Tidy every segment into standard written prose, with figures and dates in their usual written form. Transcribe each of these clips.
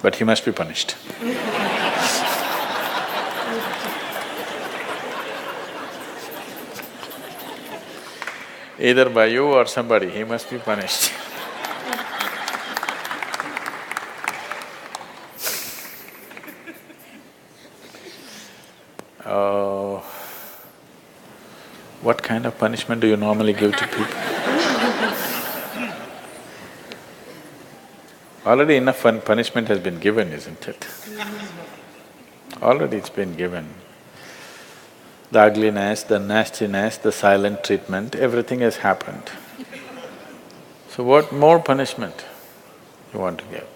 but he must be punished. Either by you or somebody, he must be punished. Oh, what kind of punishment do you normally give to people? Already enough punishment has been given, isn't it? Already it's been given. The ugliness, the nastiness, the silent treatment, everything has happened. So what more punishment you want to give?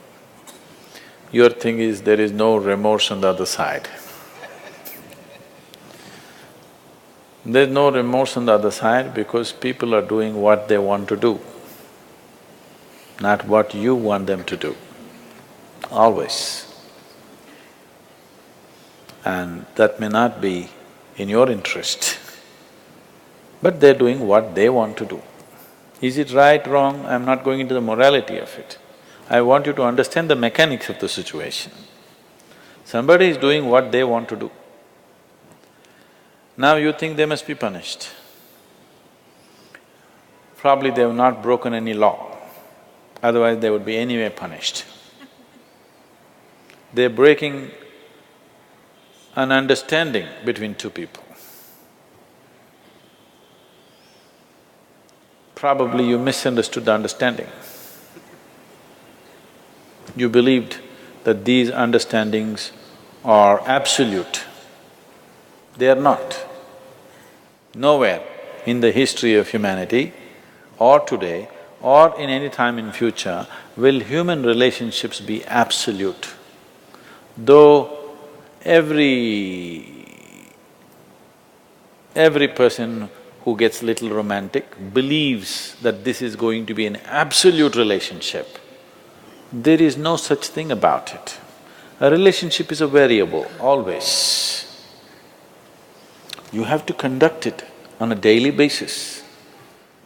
Your thing is there is no remorse on the other side. There's no remorse on the other side because people are doing what they want to do, not what you want them to do, always. And that may not be in your interest, but they're doing what they want to do. Is it right, wrong? I'm not going into the morality of it. I want you to understand the mechanics of the situation. Somebody is doing what they want to do. Now you think they must be punished. Probably they have not broken any law, otherwise they would be anyway punished. They're breaking an understanding between two people. Probably you misunderstood the understanding. You believed that these understandings are absolute. They are not. Nowhere in the history of humanity or today or in any time in future will human relationships be absolute. Though every person who gets little romantic believes that this is going to be an absolute relationship, there is no such thing about it. A relationship is a variable, always. You have to conduct it on a daily basis.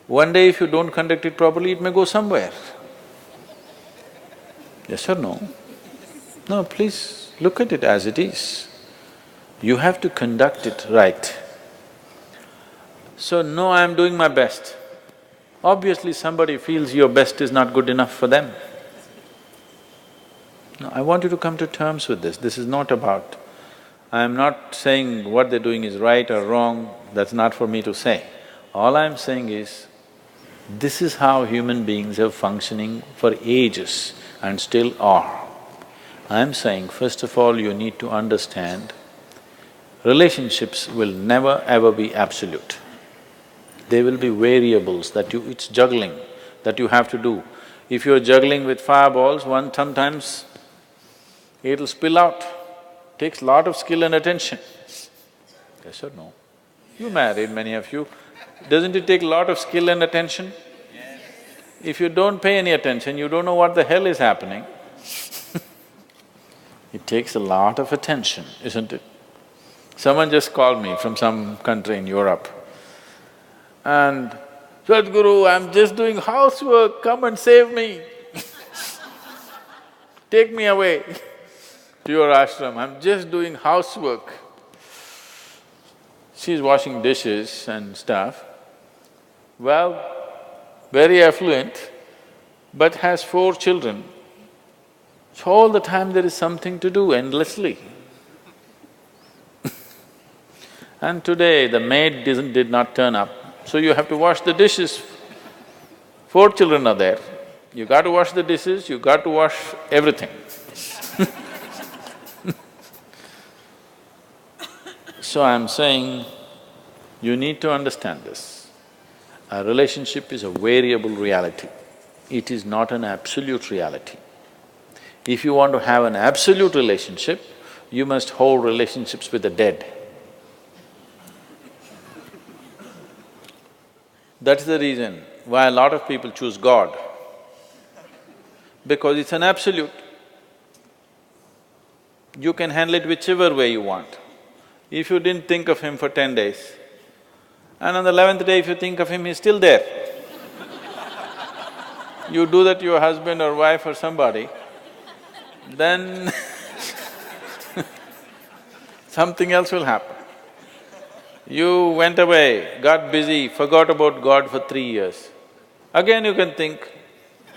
One day if you don't conduct it properly, it may go somewhere. Yes or no? No, please look at it as it is. You have to conduct it right. So, no, I'm doing my best. Obviously somebody feels your best is not good enough for them. No, I want you to come to terms with this. This is not about… I'm not saying what they're doing is right or wrong, that's not for me to say. All I'm saying is, this is how human beings have functioning for ages and still are. I'm saying, first of all, you need to understand, relationships will never ever be absolute. There will be variables that it's juggling that you have to do. If you're juggling with fireballs, sometimes it'll spill out. Takes lot of skill and attention. Yes or no? You married, many of you. Doesn't it take a lot of skill and attention? Yes. If you don't pay any attention, you don't know what the hell is happening. It takes a lot of attention, isn't it? Someone just called me from some country in Europe and, "Sadhguru, I'm just doing housework, come and save me." Take me away to your ashram, I'm just doing housework. She's washing dishes and stuff. Well, very affluent, but has 4 children. So all the time there is something to do endlessly. And today the maid did not turn up, so you have to wash the dishes. 4 children are there, you got to wash the dishes, you got to wash everything. So I'm saying, you need to understand this. A relationship is a variable reality. It is not an absolute reality. If you want to have an absolute relationship, you must hold relationships with the dead. That's the reason why a lot of people choose God, because it's an absolute. You can handle it whichever way you want. If you didn't think of him for 10 days, and on the 11th day if you think of him, he's still there. You do that to your husband or wife or somebody, then something else will happen. You went away, got busy, forgot about God for 3 years. Again you can think,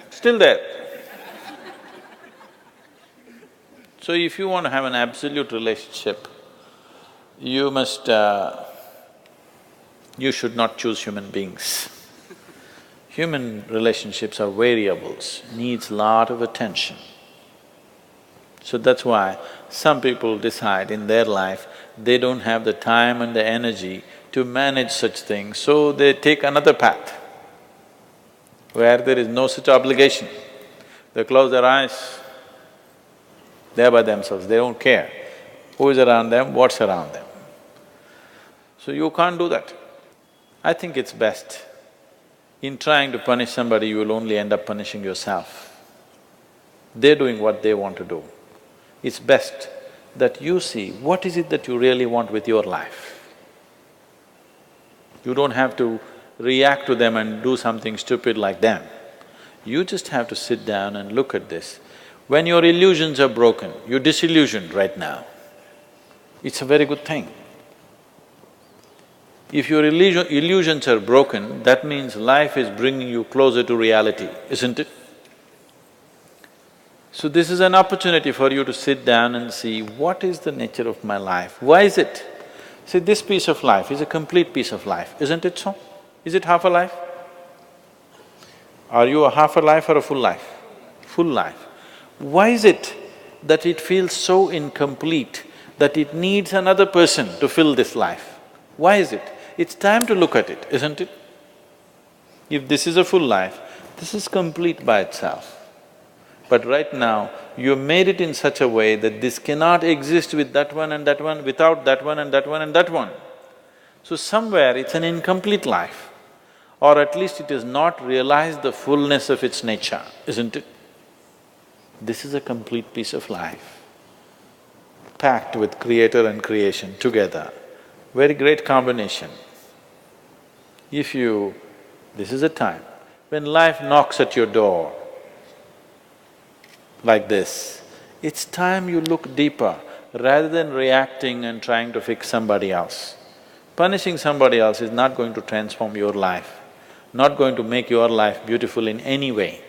still there. So if you want to have an absolute relationship, you should not choose human beings. Human relationships are variables, needs lot of attention. So that's why some people decide in their life they don't have the time and the energy to manage such things, so they take another path where there is no such obligation. They close their eyes, they're by themselves, they don't care who is around them, what's around them. So you can't do that. I think it's best, in trying to punish somebody, you will only end up punishing yourself. They're doing what they want to do. It's best that you see what is it that you really want with your life. You don't have to react to them and do something stupid like them. You just have to sit down and look at this. When your illusions are broken, you're disillusioned right now, it's a very good thing. If your illusions are broken, that means life is bringing you closer to reality, isn't it? So this is an opportunity for you to sit down and see, what is the nature of my life? Why is it? See, this piece of life is a complete piece of life, isn't it so? Is it half a life? Are you a half a life or a full life? Full life. Why is it that it feels so incomplete that it needs another person to fill this life? Why is it? It's time to look at it, isn't it? If this is a full life, this is complete by itself. But right now, you made it in such a way that this cannot exist with that one and that one, without that one and that one and that one. So somewhere it's an incomplete life, or at least it has not realized the fullness of its nature, isn't it? This is a complete piece of life, packed with creator and creation together. Very great combination. If you… this is a time when life knocks at your door like this, it's time you look deeper rather than reacting and trying to fix somebody else. Punishing somebody else is not going to transform your life, not going to make your life beautiful in any way.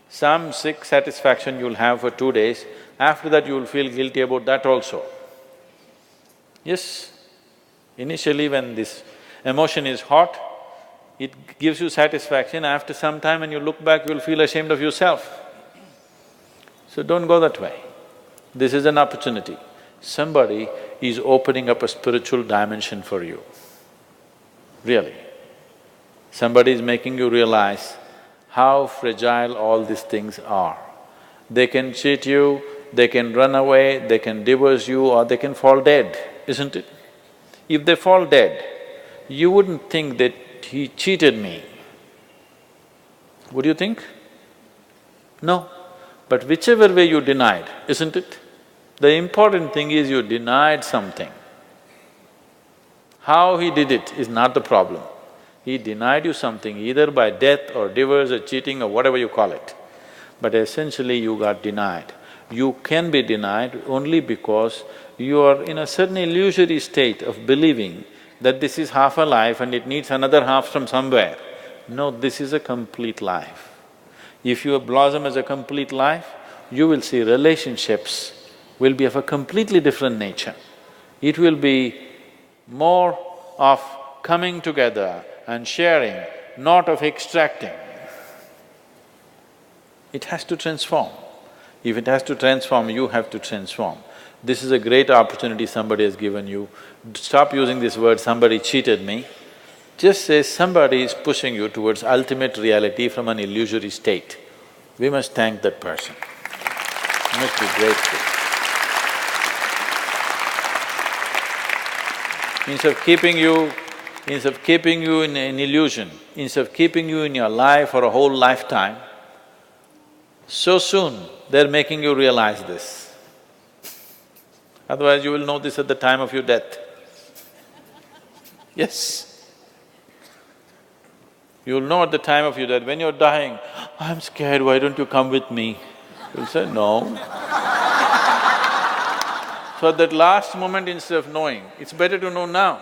Some sick satisfaction you'll have for 2 days, after that you'll feel guilty about that also. Yes, initially when this emotion is hot, it gives you satisfaction. After some time when you look back, you'll feel ashamed of yourself. So don't go that way. This is an opportunity. Somebody is opening up a spiritual dimension for you, really. Somebody is making you realize how fragile all these things are. They can cheat you, they can run away, they can divorce you, or they can fall dead, isn't it? If they fall dead, you wouldn't think that he cheated me. Would you think? No. But whichever way you denied, isn't it? The important thing is you denied something. How he did it is not the problem. He denied you something either by death or divorce or cheating or whatever you call it. But essentially you got denied. You can be denied only because you are in a certain illusory state of believing that this is half a life and it needs another half from somewhere. No, this is a complete life. If you blossom as a complete life, you will see relationships will be of a completely different nature. It will be more of coming together and sharing, not of extracting. It has to transform. If it has to transform, you have to transform. This is a great opportunity somebody has given you. Stop using this word, somebody cheated me. Just say somebody is pushing you towards ultimate reality from an illusory state. We must thank that person. We must be grateful. Instead of keeping you in an illusion, instead of keeping you in your life for a whole lifetime, so soon they're making you realize this. Otherwise you will know this at the time of your death. Yes. You'll know at the time of your death, when you're dying, I'm scared, why don't you come with me? You'll say, no. So at that last moment, instead of knowing, it's better to know now.